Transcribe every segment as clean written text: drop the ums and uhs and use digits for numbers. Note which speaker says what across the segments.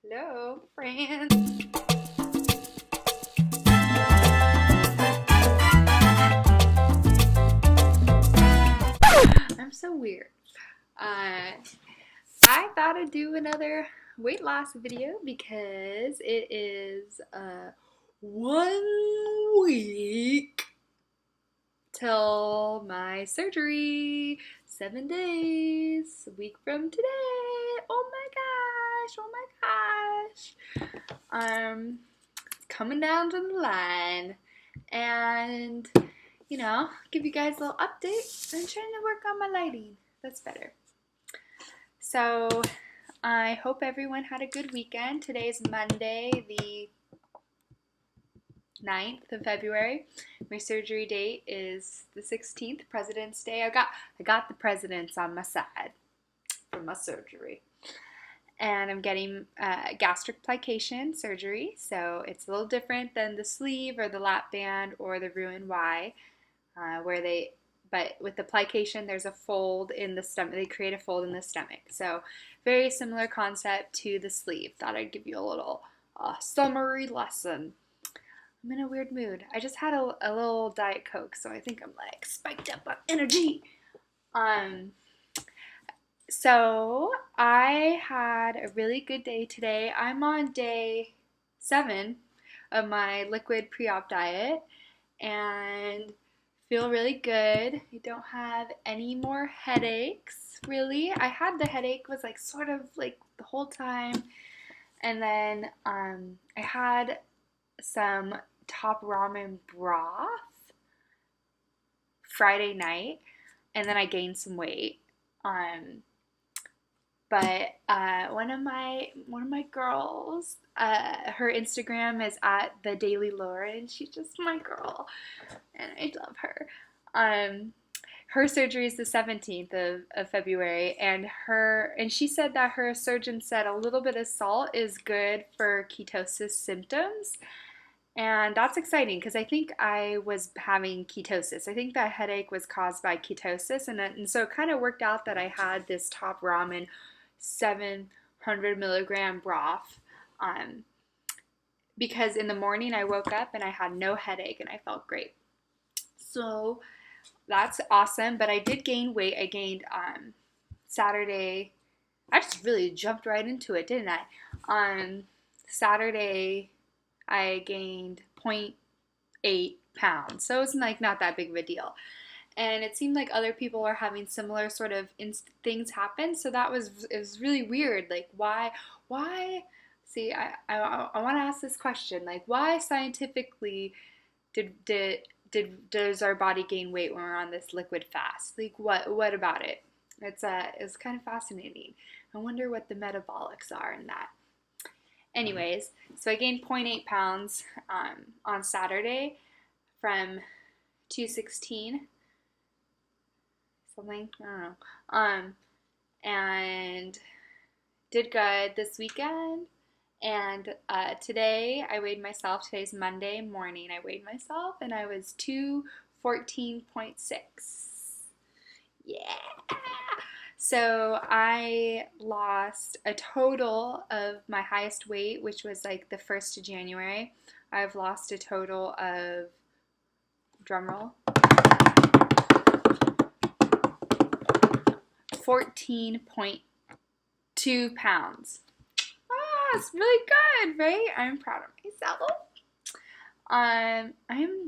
Speaker 1: Hello, friends. I'm so weird. I thought I'd do another weight loss video because it is 1 week till my surgery. 7 days, a week from today. Oh my gosh! Oh my gosh! Coming down to the line, and give you guys a little update. I'm trying to work on my lighting. That's better. So I hope everyone had a good weekend. Today's Monday, the 9th of February. My surgery date is the 16th, President's Day. I got the presidents on my side for my surgery. And I'm getting gastric plication surgery, so it's a little different than the sleeve or the lap band or the Roux-en-Y, but with the plication, there's a fold in the stomach. They create a fold in the stomach. So very similar concept to the sleeve. Thought I'd give you a little summary lesson. I'm in a weird mood. I just had a little Diet Coke, so I think I'm like spiked up on energy. So I had a really good day today. I'm on day 7 of my liquid pre-op diet and feel really good. I don't have any more headaches, really. I had the headache was like sort of like the whole time. And then I had some top ramen broth Friday night, and then I gained some weight. But one of my girls, her Instagram is at the Daily Lauren. She's just my girl, and I love her. Her surgery is the 17th of February, and she said that her surgeon said a little bit of salt is good for ketosis symptoms. And that's exciting because I think I was having ketosis. I think that headache was caused by ketosis, and so it kind of worked out that I had this top ramen 700 milligram broth because in the morning I woke up and I had no headache and I felt great. So that's awesome, but I did gain weight. I gained Saturday. I just really jumped right into it, didn't I? On Saturday, I gained 0.8 pounds. So it's like not that big of a deal. And it seemed like other people are having similar sort of things happen. So it was really weird. Like why, see, I want to ask this question. Like why scientifically does our body gain weight when we're on this liquid fast? Like what about it? It's kind of fascinating. I wonder what the metabolics are in that. Anyways, so I gained 0.8 pounds on Saturday from 216 something, I don't know, and did good this weekend. And today I weighed myself. Today's Monday morning. I weighed myself and I was 214.6. Yeah. So I lost a total of my highest weight, which was like the 1st of January. I've lost a total of, drumroll, 14.2 pounds. It's really good, right? I'm proud of myself. I'm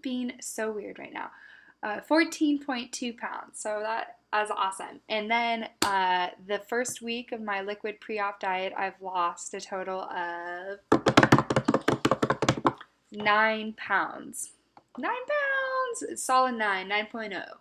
Speaker 1: being so weird right now. 14.2 pounds. So that is awesome. And then the first week of my liquid pre-op diet, I've lost a total of 9 pounds. 9 pounds! Solid 9.0.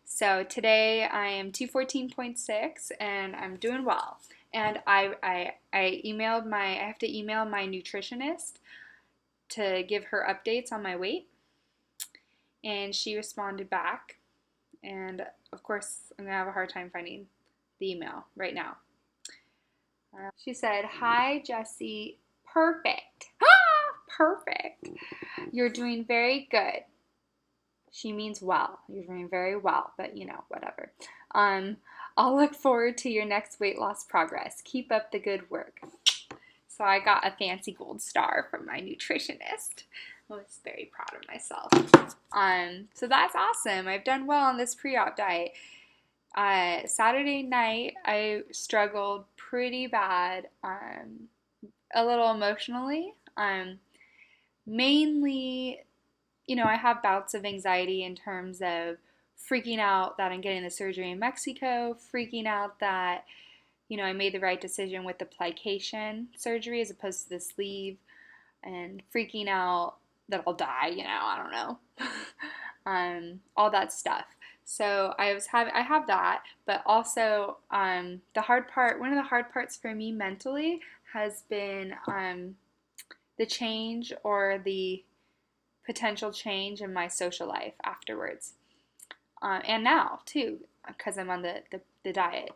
Speaker 1: So today I am 214.6 and I'm doing well. And I have to email my nutritionist to give her updates on my weight. And she responded back. And of course, I'm going to have a hard time finding the email right now. She said, "Hi, Jessie. Perfect. Perfect. You're doing very good." She means well. You're doing very well, but whatever. I'll look forward to your next weight loss progress. Keep up the good work. So I got a fancy gold star from my nutritionist. I was very proud of myself. So that's awesome. I've done well on this pre-op diet. Saturday night, I struggled pretty bad, a little emotionally. Mainly, I have bouts of anxiety in terms of freaking out that I'm getting the surgery in Mexico, freaking out that, I made the right decision with the plication surgery as opposed to the sleeve, and freaking out that I'll die, I don't know. All that stuff. So I have that, but also one of the hard parts for me mentally has been the change or the potential change in my social life afterwards, and now too, because I'm on the diet.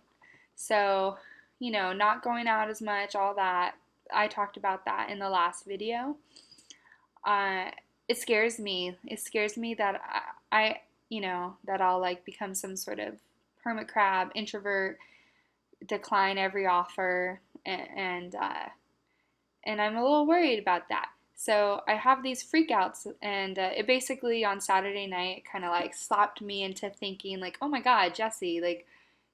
Speaker 1: So, not going out as much, all that. I talked about that in the last video. Uh, it scares me. It scares me that that I'll like become some sort of hermit crab, introvert, decline every offer, and I'm a little worried about that. So I have these freakouts, and it basically on Saturday night kind of like slapped me into thinking like, oh my God, Jesse, like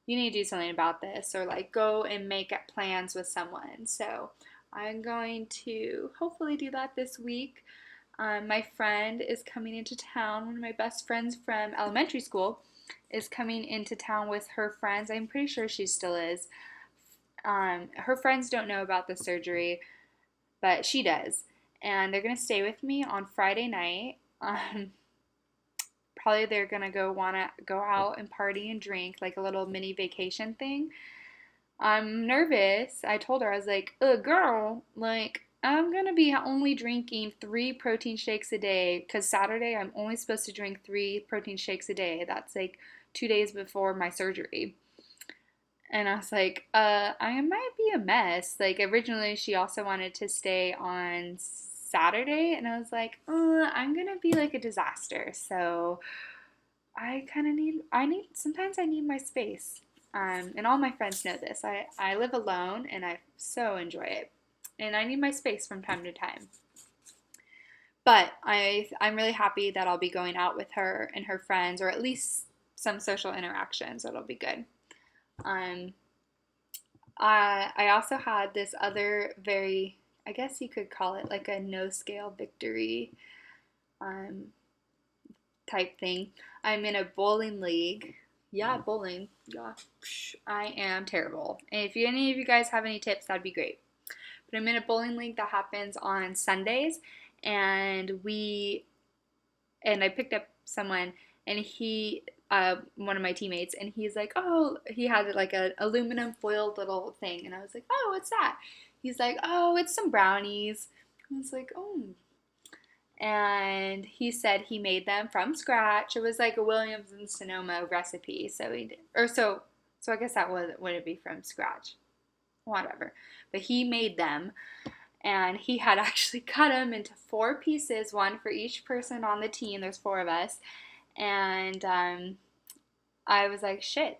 Speaker 1: you need to do something about this, or like go and make plans with someone. So I'm going to hopefully do that this week. My friend is coming into town. One of my best friends from elementary school is coming into town with her friends. I'm pretty sure she still is. Her friends don't know about the surgery, but she does. And they're going to stay with me on Friday night. Probably they're going to want to go out and party and drink, like a little mini vacation thing. I'm nervous. I told her, I was like, girl, like, I'm going to be only drinking 3 protein shakes a day because Saturday I'm only supposed to drink 3 protein shakes a day. That's like 2 days before my surgery. And I was like, I might be a mess. Like, originally she also wanted to stay on Saturday, and I was like, I'm going to be like a disaster. So I kind of sometimes I need my space. And all my friends know this. I live alone and I so enjoy it. And I need my space from time to time. But I'm really happy that I'll be going out with her and her friends, or at least some social interactions. That'll be good. I also had this other very, I guess you could call it like a no scale victory type thing. I'm in a bowling league. Yeah, bowling. Yeah, I am terrible. And if any of you guys have any tips, that'd be great. But I'm in a bowling league that happens on Sundays, and I picked up someone, and one of my teammates, and he's like, oh, he had like an aluminum foil little thing, and I was like, oh, what's that? He's like, oh, it's some brownies. I was like, oh. And he said he made them from scratch. It was like a Williams and Sonoma recipe, so he did, so I guess that wouldn't be from scratch, whatever. But he made them, and he had actually cut them into 4 pieces, one for each person on the team. There's 4 of us, and I was like, shit.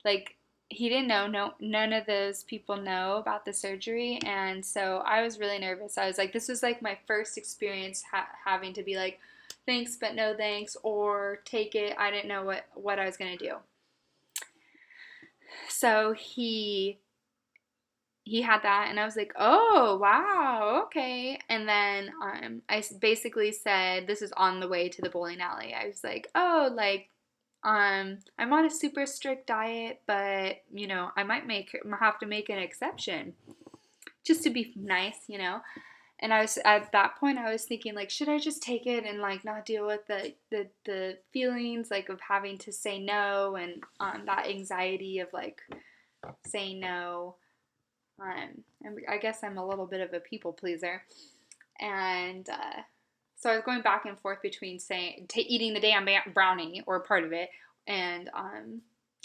Speaker 1: Like, he didn't know, no, none of those people know about the surgery, and so I was really nervous. I was like, this was like my first experience having to be like, thanks but no thanks, or take it. I didn't know what I was gonna do. So he had that, and I was like, oh wow, okay. And then I basically said, this is on the way to the bowling alley, I was like, oh, like I'm on a super strict diet, but I might have to make an exception just to be nice, And I was at that point, I was thinking like, should I just take it and like not deal with the feelings like of having to say no, and that anxiety of like saying no. And I guess I'm a little bit of a people pleaser, and so I was going back and forth between eating the damn brownie or part of it, and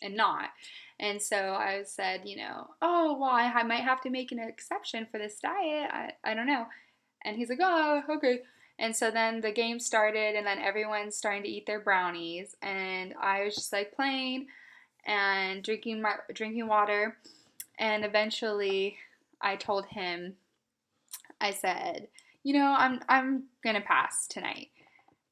Speaker 1: not. And so I said, oh well, I might have to make an exception for this diet. I don't know. And he's like, oh, okay. And so then the game started, and then everyone's starting to eat their brownies, and I was just like playing and drinking water. And eventually I told him, I said, you know, I'm gonna pass tonight.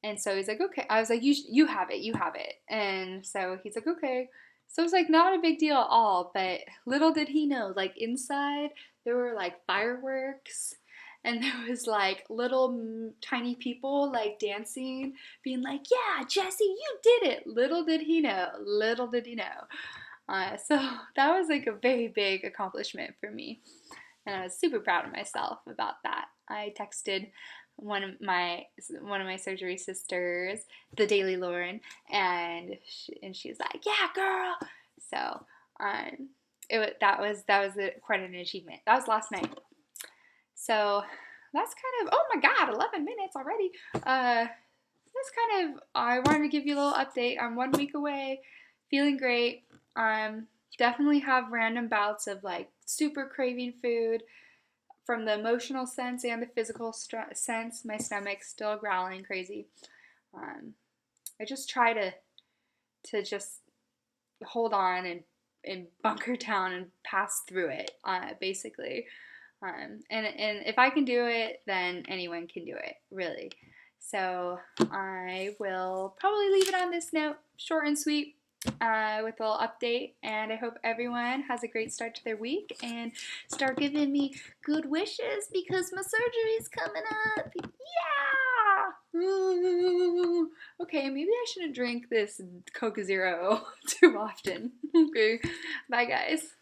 Speaker 1: And so he's like, okay. I was like, you have it, you have it. And so he's like, okay. So it was like not a big deal at all, but little did he know, like inside there were like fireworks and there was like little tiny people like dancing, being like, yeah, Jesse, you did it. Little did he know, little did he know. So that was like a very big accomplishment for me. And I was super proud of myself about that. I texted one of my surgery sisters, the Daily Lauren, and she was like, "Yeah, girl." So that was quite an achievement. That was last night. So that's kind of, oh my God, 11 minutes already. That's kind of, I wanted to give you a little update. I'm 1 week away, feeling great. Definitely have random bouts of like super craving food. From the emotional sense and the physical sense, my stomach's still growling crazy. I just try to just hold on and bunker down and pass through it, basically. And if I can do it, then anyone can do it, really. So I will probably leave it on this note, short and sweet, with a little update. And I hope everyone has a great start to their week and start giving me good wishes because my surgery is coming up. Yeah! Okay, maybe I shouldn't drink this Coke Zero too often. Okay, bye guys.